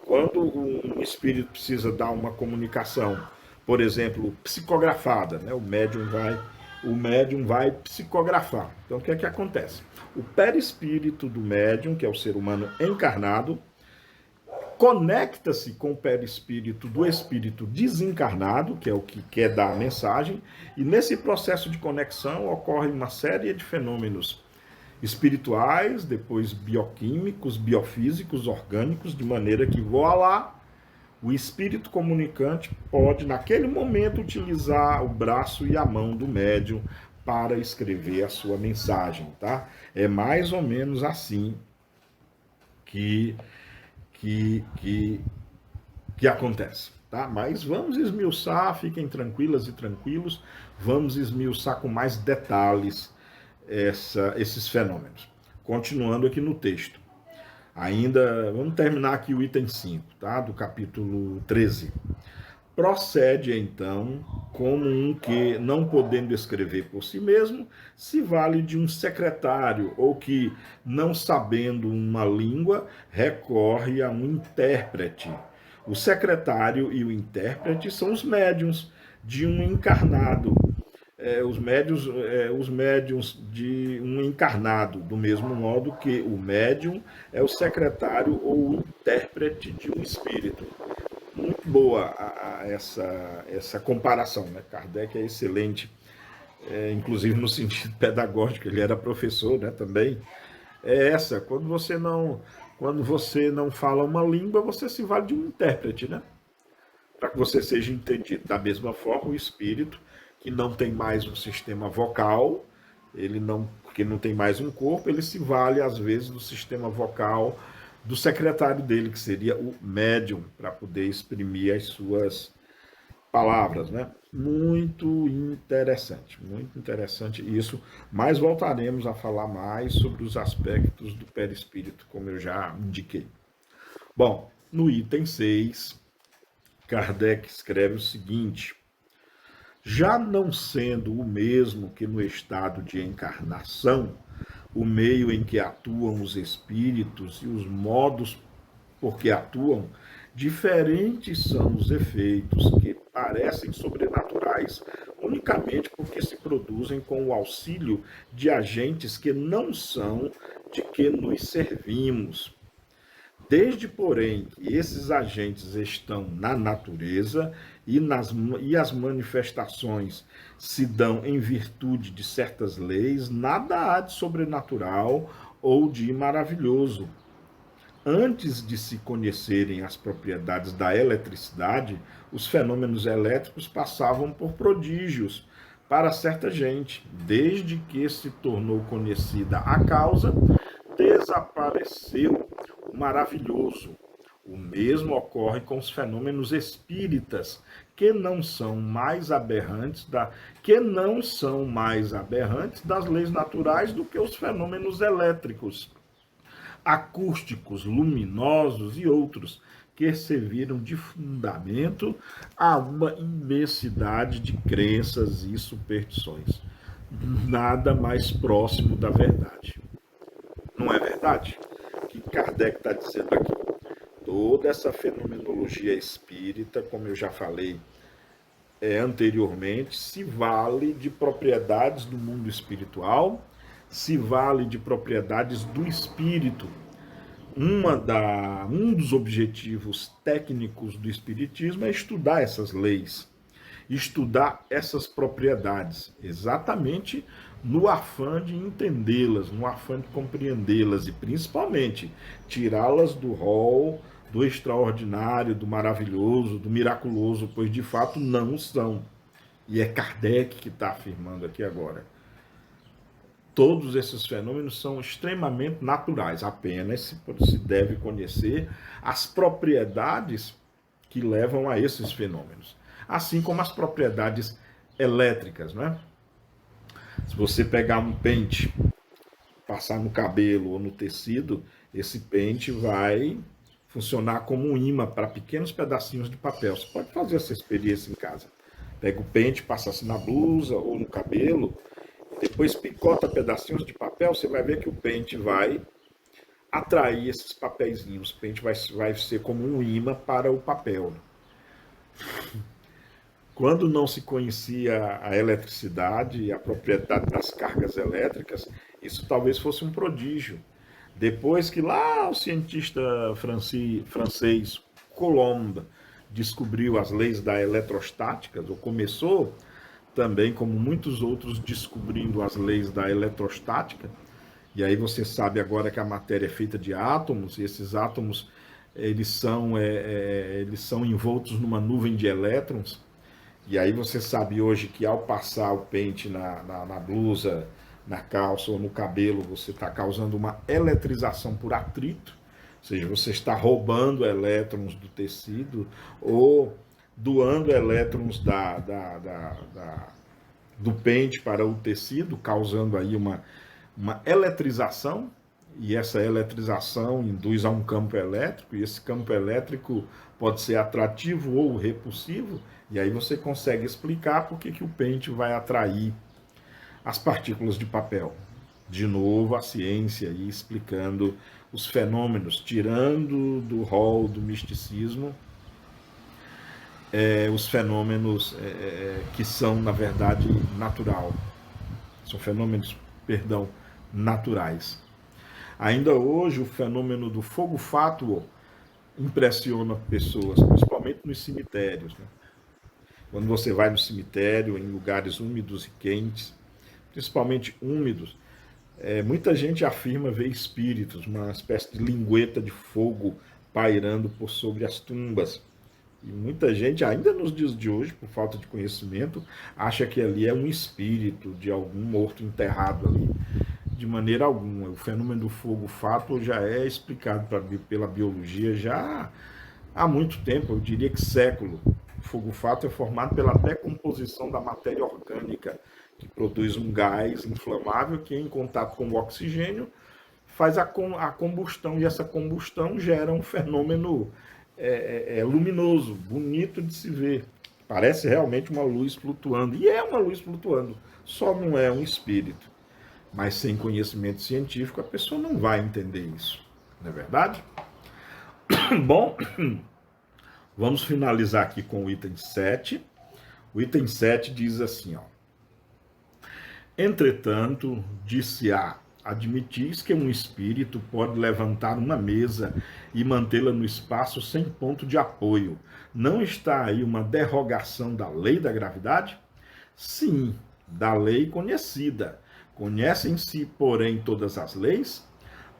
quando um espírito precisa dar uma comunicação, por exemplo, psicografada, né? O médium vai psicografar. Então, o que é que acontece? O perispírito do médium, que é o ser humano encarnado, conecta-se com o perispírito do espírito desencarnado, que é o que quer dar a mensagem, e nesse processo de conexão ocorre uma série de fenômenos espirituais, depois bioquímicos, biofísicos, orgânicos, de maneira que, voilá, o espírito comunicante pode, naquele momento, utilizar o braço e a mão do médium para escrever a sua mensagem, tá? É mais ou menos assim que acontece, tá? Mas vamos esmiuçar, fiquem tranquilas e tranquilos, vamos esmiuçar com mais detalhes esses fenômenos. Continuando aqui no texto. Ainda, vamos terminar aqui o item 5, tá? Do capítulo 13. Procede, então, como um que, não podendo escrever por si mesmo, se vale de um secretário, ou que, não sabendo uma língua, recorre a um intérprete. O secretário e o intérprete são os médiuns de um encarnado, os médiuns de um encarnado, do mesmo modo que o médium é o secretário ou o intérprete de um espírito. Muito boa essa comparação, né? Kardec é excelente, inclusive no sentido pedagógico, ele era professor, né, também. É essa, quando você não fala uma língua, você se vale de um intérprete, né? Para que você seja entendido. Da mesma forma, o espírito, que não tem mais um sistema vocal, ele não, porque não tem mais um corpo, ele se vale às vezes do sistema vocal do secretário dele, que seria o médium, para poder exprimir as suas palavras, né? Muito interessante isso, mas voltaremos a falar mais sobre os aspectos do perispírito, como eu já indiquei. Bom, no item 6, Kardec escreve o seguinte: já não sendo o mesmo que no estado de encarnação, o meio em que atuam os espíritos e os modos por que atuam, diferentes são os efeitos que parecem sobrenaturais, unicamente porque se produzem com o auxílio de agentes que não são de que nos servimos. Desde, porém, que esses agentes estão na natureza e as manifestações se dão em virtude de certas leis, nada há de sobrenatural ou de maravilhoso. Antes de se conhecerem as propriedades da eletricidade, os fenômenos elétricos passavam por prodígios para certa gente. Desde que se tornou conhecida a causa, desapareceu o maravilhoso. O mesmo ocorre com os fenômenos espíritas, que não são mais aberrantes das leis naturais do que os fenômenos elétricos, acústicos, luminosos e outros, que serviram de fundamento a uma imensidade de crenças e superstições. Nada mais próximo da verdade. Não é verdade? O que Kardec está dizendo aqui? Toda essa fenomenologia espírita, como eu já falei anteriormente, se vale de propriedades do mundo espiritual, se vale de propriedades do espírito. Um dos objetivos técnicos do espiritismo é estudar essas leis, estudar essas propriedades, exatamente no afã de entendê-las, no afã de compreendê-las e principalmente tirá-las do rol do extraordinário, do maravilhoso, do miraculoso, pois de fato não são. E é Kardec que está afirmando aqui agora. Todos esses fenômenos são extremamente naturais, apenas se deve conhecer as propriedades que levam a esses fenômenos, assim como as propriedades elétricas, né? Se você pegar um pente, passar no cabelo ou no tecido, esse pente vai funcionar como um imã para pequenos pedacinhos de papel. Você pode fazer essa experiência em casa. Pega o pente, passa assim na blusa ou no cabelo, depois picota pedacinhos de papel, você vai ver que o pente vai atrair esses papeizinhos. O pente vai ser como um imã para o papel. Quando não se conhecia a eletricidade e a propriedade das cargas elétricas, isso talvez fosse um prodígio. Depois que lá o cientista francês Coulomb descobriu as leis da eletrostática, ou começou também, como muitos outros, descobrindo as leis da eletrostática, e aí você sabe agora que a matéria é feita de átomos, e esses átomos eles são envoltos numa nuvem de elétrons. E aí você sabe hoje que ao passar o pente na blusa, na calça ou no cabelo, você está causando uma eletrização por atrito, ou seja, você está roubando elétrons do tecido ou doando elétrons do pente para o tecido, causando aí uma eletrização, e essa eletrização induz a um campo elétrico, e esse campo elétrico pode ser atrativo ou repulsivo, e aí você consegue explicar por que o pente vai atrair as partículas de papel. De novo, a ciência aí explicando os fenômenos, tirando do rol do misticismo os fenômenos que são, na verdade, natural. São fenômenos, naturais. Ainda hoje, o fenômeno do fogo fátuo impressiona pessoas, principalmente nos cemitérios, né? Quando você vai no cemitério, em lugares úmidos e quentes, principalmente úmidos, muita gente afirma ver espíritos, uma espécie de lingueta de fogo pairando por sobre as tumbas. E muita gente, ainda nos dias de hoje, por falta de conhecimento, acha que ali é um espírito de algum morto enterrado ali. De maneira alguma. O fenômeno do fogo fato já é explicado pela biologia já há muito tempo, eu diria que século. O fogo fato é formado pela decomposição da matéria orgânica, que produz um gás inflamável que, em contato com o oxigênio, faz a combustão, e essa combustão gera um fenômeno luminoso, bonito de se ver. Parece realmente uma luz flutuando, e é uma luz flutuando, só não é um espírito. Mas sem conhecimento científico, a pessoa não vai entender isso, não é verdade? Bom, vamos finalizar aqui com o item 7. O item 7 diz assim, ó. Entretanto, disse-a, admitis que um espírito pode levantar uma mesa e mantê-la no espaço sem ponto de apoio. Não está aí uma derrogação da lei da gravidade? Sim, da lei conhecida. Conhecem-se, porém, todas as leis?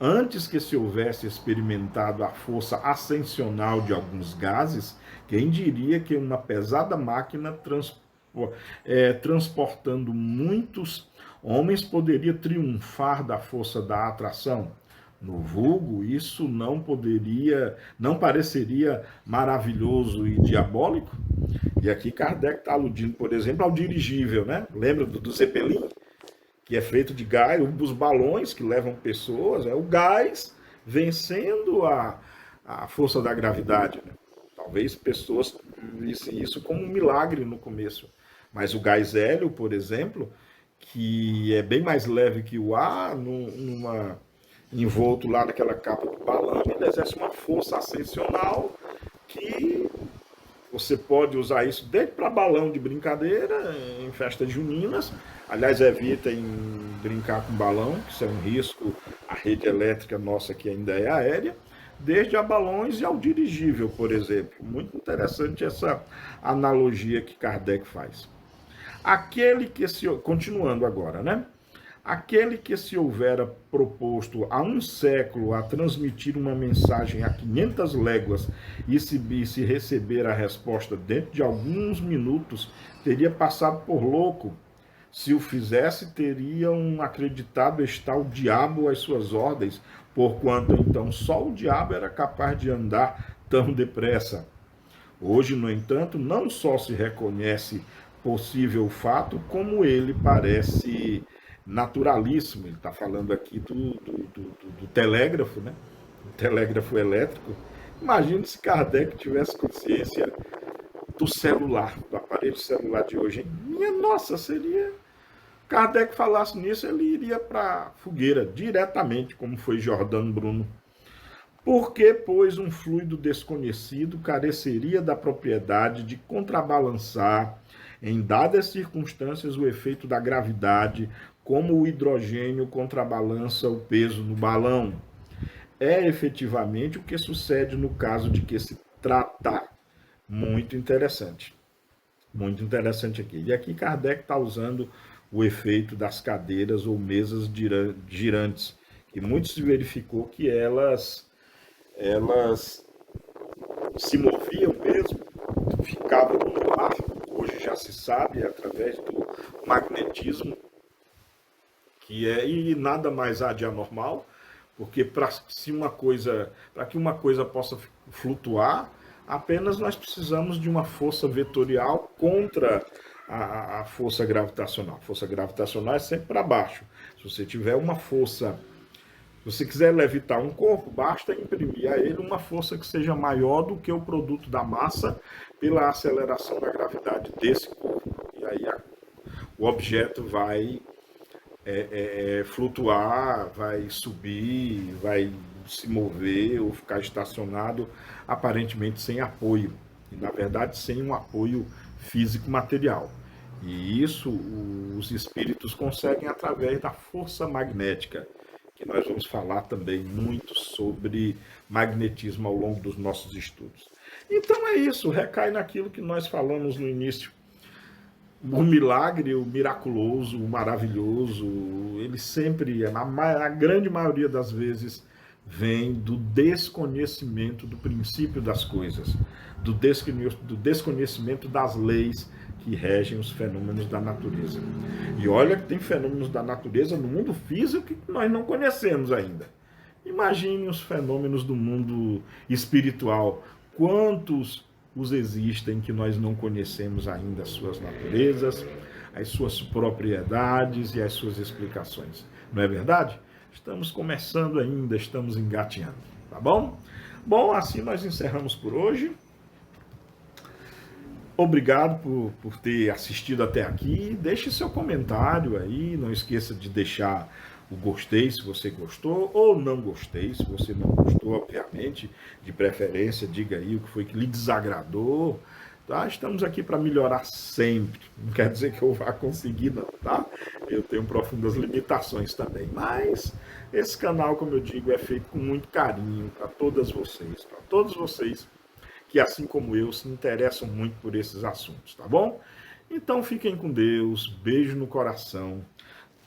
Antes que se houvesse experimentado a força ascensional de alguns gases, quem diria que uma pesada máquina transportando muitos homens poderia triunfar da força da atração? No vulgo, isso não pareceria maravilhoso e diabólico? E aqui Kardec está aludindo, por exemplo, ao dirigível, né? Lembra do Zeppelin? Que é feito de gás, os balões que levam pessoas, é o gás vencendo a força da gravidade. Né? Talvez pessoas vissem isso como um milagre no começo. Mas o gás hélio, por exemplo, que é bem mais leve que o ar, envolto lá naquela capa do balão, ele exerce uma força ascensional que você pode usar isso desde para balão de brincadeira, em festas juninas. Aliás, evitem brincar com balão, que isso é um risco. A rede elétrica nossa aqui ainda é aérea. Desde a balões e ao dirigível, por exemplo. Muito interessante essa analogia que Kardec faz. Continuando agora, né? Aquele que se houvera proposto há um século a transmitir uma mensagem a 500 léguas e se receber a resposta dentro de alguns minutos, teria passado por louco. Se o fizesse, teriam acreditado estar o diabo às suas ordens, porquanto então só o diabo era capaz de andar tão depressa. Hoje, no entanto, não só se reconhece possível o fato, como ele parece naturalíssimo. Ele está falando aqui do telégrafo, né? O telégrafo elétrico. Imagina se Kardec tivesse consciência do celular, do aparelho celular de hoje. Hein? Minha nossa, seria... Kardec falasse nisso, ele iria para a fogueira diretamente, como foi Giordano Bruno. Porque, pois, um fluido desconhecido careceria da propriedade de contrabalançar, em dadas circunstâncias, o efeito da gravidade, como o hidrogênio contrabalança o peso do balão. É efetivamente o que sucede no caso de que se trata. Muito interessante. Muito interessante aqui. E aqui Kardec está usando o efeito das cadeiras ou mesas girantes, que muito se verificou que elas se moviam mesmo, ficavam no ar. Hoje já se sabe, através do magnetismo, e nada mais há de anormal, porque para que uma coisa possa flutuar, apenas nós precisamos de uma força vetorial contra a força gravitacional. A força gravitacional é sempre para baixo. Se você tiver uma força, se você quiser levitar um corpo, basta imprimir a ele uma força que seja maior do que o produto da massa pela aceleração da gravidade desse corpo. E aí o objeto vai flutuar, vai subir, vai se mover ou ficar estacionado, aparentemente sem apoio. E, na verdade, sem um apoio físico material. E isso os espíritos conseguem através da força magnética. que nós vamos falar também muito sobre magnetismo ao longo dos nossos estudos. Então é isso, recai naquilo que nós falamos no início. O milagre, o miraculoso, o maravilhoso, ele sempre, na grande maioria das vezes, vem do desconhecimento do princípio das coisas, do desconhecimento das leis que regem os fenômenos da natureza. E olha que tem fenômenos da natureza no mundo físico que nós não conhecemos ainda. Imagine os fenômenos do mundo espiritual. Quantos os existem que nós não conhecemos ainda as suas naturezas, as suas propriedades e as suas explicações. Não é verdade? Estamos começando ainda, estamos engatinhando, tá bom? Bom, assim nós encerramos por hoje. Obrigado por ter assistido até aqui. Deixe seu comentário aí, não esqueça de deixar o gostei se você gostou, ou não gostei se você não gostou, obviamente, de preferência, diga aí o que foi que lhe desagradou, tá? Estamos aqui para melhorar sempre, não quer dizer que eu vá conseguir não, tá? Eu tenho profundas limitações também, mas esse canal, como eu digo, é feito com muito carinho para todos vocês que, assim como eu, se interessam muito por esses assuntos, tá bom? Então fiquem com Deus, beijo no coração.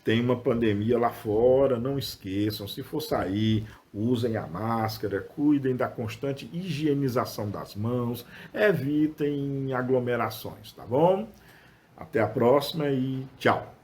Tem uma pandemia lá fora, não esqueçam, se for sair, usem a máscara, cuidem da constante higienização das mãos, evitem aglomerações, tá bom? Até a próxima e tchau!